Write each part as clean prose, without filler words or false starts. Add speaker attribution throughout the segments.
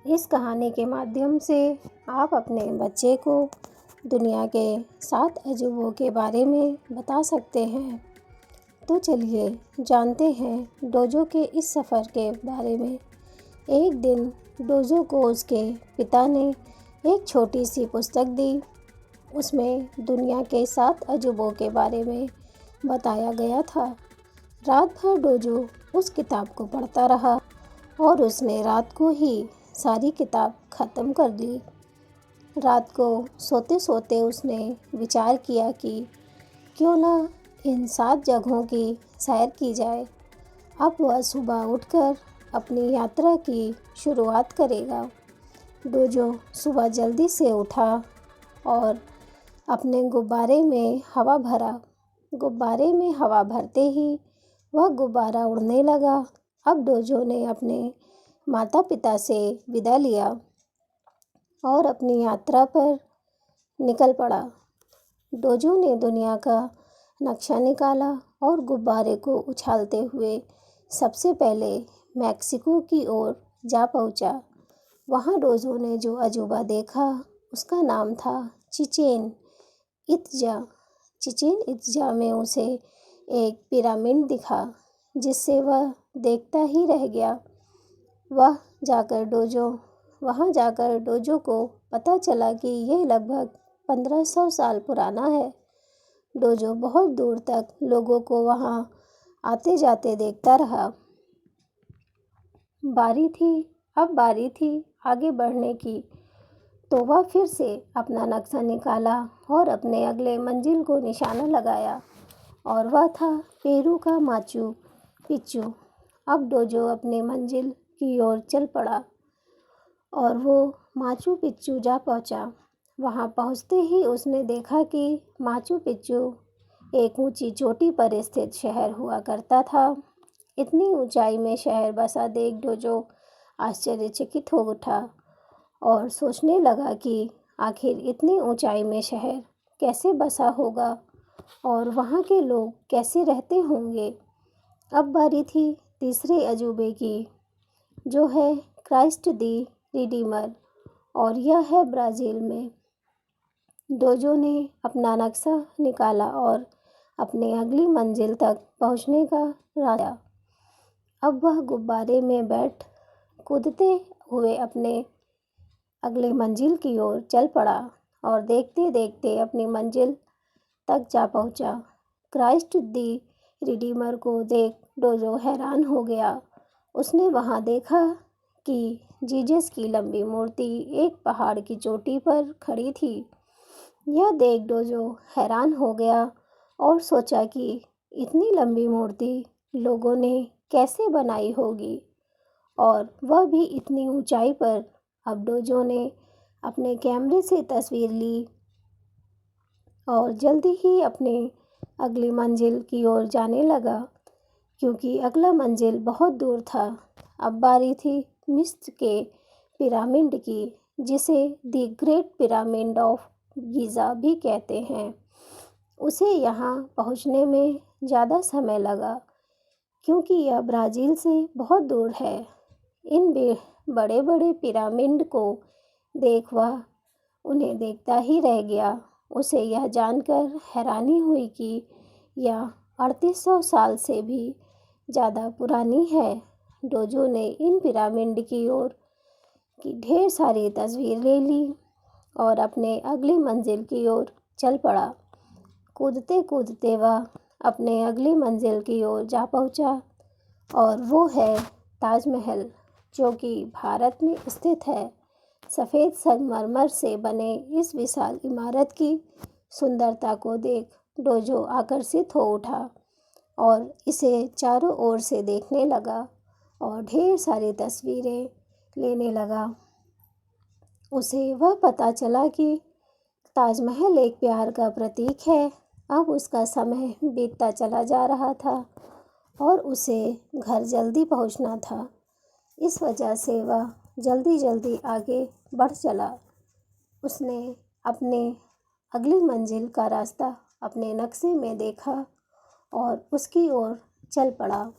Speaker 1: इस कहानी के माध्यम से आप अपने बच्चे को दुनिया के 7 अजूबों के बारे में बता सकते हैं। तो चलिए जानते हैं डोजो के इस सफ़र के बारे में। एक दिन डोजो को उसके पिता ने एक छोटी सी पुस्तक दी। उसमें दुनिया के 7 अजूबों के बारे में बताया गया था। रात भर डोजो उस किताब को पढ़ता रहा और उसने रात को ही सारी किताब ख़त्म कर ली। रात को सोते सोते उसने विचार किया कि क्यों ना इन 7 जगहों की सैर की जाए। अब वह सुबह उठकर अपनी यात्रा की शुरुआत करेगा। डोजो सुबह जल्दी से उठा और अपने गुब्बारे में हवा भरा। गुब्बारे में हवा भरते ही वह गुब्बारा उड़ने लगा। अब डोजो ने अपने माता पिता से विदा लिया और अपनी यात्रा पर निकल पड़ा। डोजो ने दुनिया का नक्शा निकाला और गुब्बारे को उछालते हुए सबसे पहले मैक्सिको की ओर जा पहुंचा। वहां डोजो ने जो अजूबा देखा उसका नाम था चिचेन इत्जा। चिचेन इत्जा में उसे एक पिरामिड दिखा जिससे वह देखता ही रह गया। वहाँ जाकर डोजो को पता चला कि यह लगभग 1500 साल पुराना है। डोजो बहुत दूर तक लोगों को वहाँ आते जाते देखता रहा। अब बारी थी आगे बढ़ने की। तो वह फिर से अपना नक्शा निकाला और अपने अगले मंजिल को निशाना लगाया और वह था पेरू का माचू पिच्चू। अब डोजो अपने मंजिल की ओर चल पड़ा और वो माचू पिच्चू जा पहुंचा। वहां पहुंचते ही उसने देखा कि माचू पिच्चू एक ऊंची चोटी पर स्थित शहर हुआ करता था। इतनी ऊंचाई में शहर बसा देख डोजो आश्चर्यचकित हो उठा और सोचने लगा कि आखिर इतनी ऊंचाई में शहर कैसे बसा होगा और वहाँ के लोग कैसे रहते होंगे। अब बारी थी तीसरे अजूबे की, जो है क्राइस्ट दी रिडीमर, और यह है ब्राज़ील में। डोजो ने अपना नक्शा निकाला और अपने अगली मंजिल तक पहुंचने का रास्ता। अब वह गुब्बारे में बैठ कूदते हुए अपने अगले मंजिल की ओर चल पड़ा और देखते देखते अपनी मंजिल तक जा पहुंचा। क्राइस्ट दी रिडीमर को देख डोजो हैरान हो गया। उसने वहां देखा कि जीसस की लंबी मूर्ति एक पहाड़ की चोटी पर खड़ी थी। यह देख डोजो हैरान हो गया और सोचा कि इतनी लंबी मूर्ति लोगों ने कैसे बनाई होगी, और वह भी इतनी ऊंचाई पर। अब डोजो ने अपने कैमरे से तस्वीर ली और जल्दी ही अपने अगली मंजिल की ओर जाने लगा, क्योंकि अगला मंजिल बहुत दूर था। अब बारी थी मिस्र के पिरामिड की, जिसे the great pyramid of Giza भी कहते हैं। उसे यहाँ पहुँचने में ज़्यादा समय लगा, क्योंकि यह ब्राज़ील से बहुत दूर है। इन बड़े बड़े पिरामिड को देख वह उन्हें देखता ही रह गया। उसे यह जानकर हैरानी हुई कि यह 3800 साल से भी ज़्यादा पुरानी है। डोजो ने इन पिरामिड की ओर की ढेर सारी तस्वीर ले ली और अपने अगली मंजिल की ओर चल पड़ा। कूदते कूदते वह अपने अगली मंजिल की ओर जा पहुंचा, और वो है ताजमहल, जो कि भारत में स्थित है। सफ़ेद संगमरमर से बने इस विशाल इमारत की सुंदरता को देख डोजो आकर्षित हो उठा और इसे चारों ओर से देखने लगा और ढेर सारी तस्वीरें लेने लगा। उसे वह पता चला कि ताजमहल एक प्यार का प्रतीक है। अब उसका समय बीतता चला जा रहा था और उसे घर जल्दी पहुंचना था। इस वजह से वह जल्दी जल्दी आगे बढ़ चला। उसने अपने अगली मंजिल का रास्ता अपने नक्शे में देखा और उसकी ओर चल पड़ा।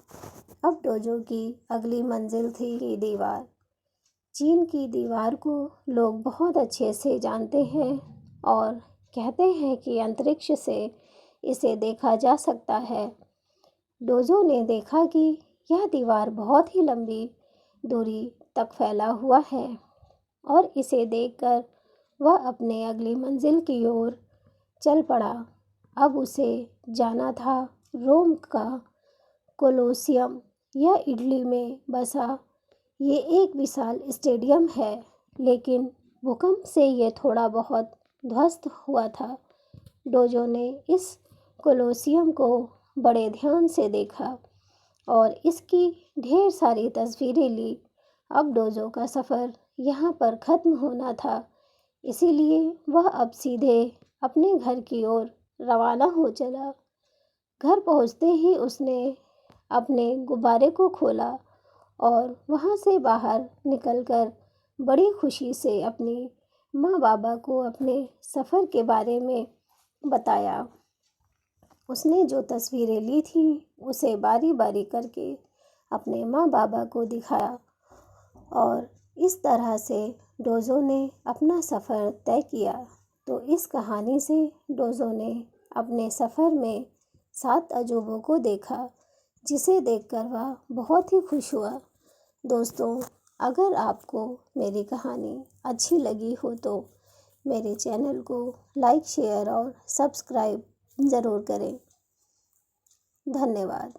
Speaker 1: अब डोजो की अगली मंजिल थी दीवार। चीन की दीवार को लोग बहुत अच्छे से जानते हैं और कहते हैं कि अंतरिक्ष से इसे देखा जा सकता है। डोजो ने देखा कि यह दीवार बहुत ही लंबी दूरी तक फैला हुआ है और इसे देखकर वह अपने अगली मंजिल की ओर चल पड़ा। अब उसे जाना था रोम का कोलोसियम। यह इटली में बसा ये एक विशाल स्टेडियम है, लेकिन भूकंप से ये थोड़ा बहुत ध्वस्त हुआ था। डोजो ने इस कोलोसियम को बड़े ध्यान से देखा और इसकी ढेर सारी तस्वीरें ली। अब डोजो का सफ़र यहाँ पर ख़त्म होना था, इसीलिए वह अब सीधे अपने घर की ओर रवाना हो चला। घर पहुँचते ही उसने अपने गुब्बारे को खोला और वहाँ से बाहर निकलकर बड़ी खुशी से अपनी माँ बाबा को अपने सफ़र के बारे में बताया। उसने जो तस्वीरें ली थी उसे बारी बारी करके अपने माँ बाबा को दिखाया और इस तरह से डोजो ने अपना सफ़र तय किया। तो इस कहानी से डोजो ने अपने सफ़र में 7 अजूबों को देखा, जिसे देखकर वह बहुत ही खुश हुआ। दोस्तों, अगर आपको मेरी कहानी अच्छी लगी हो तो मेरे चैनल को लाइक, शेयर और सब्सक्राइब ज़रूर करें। धन्यवाद।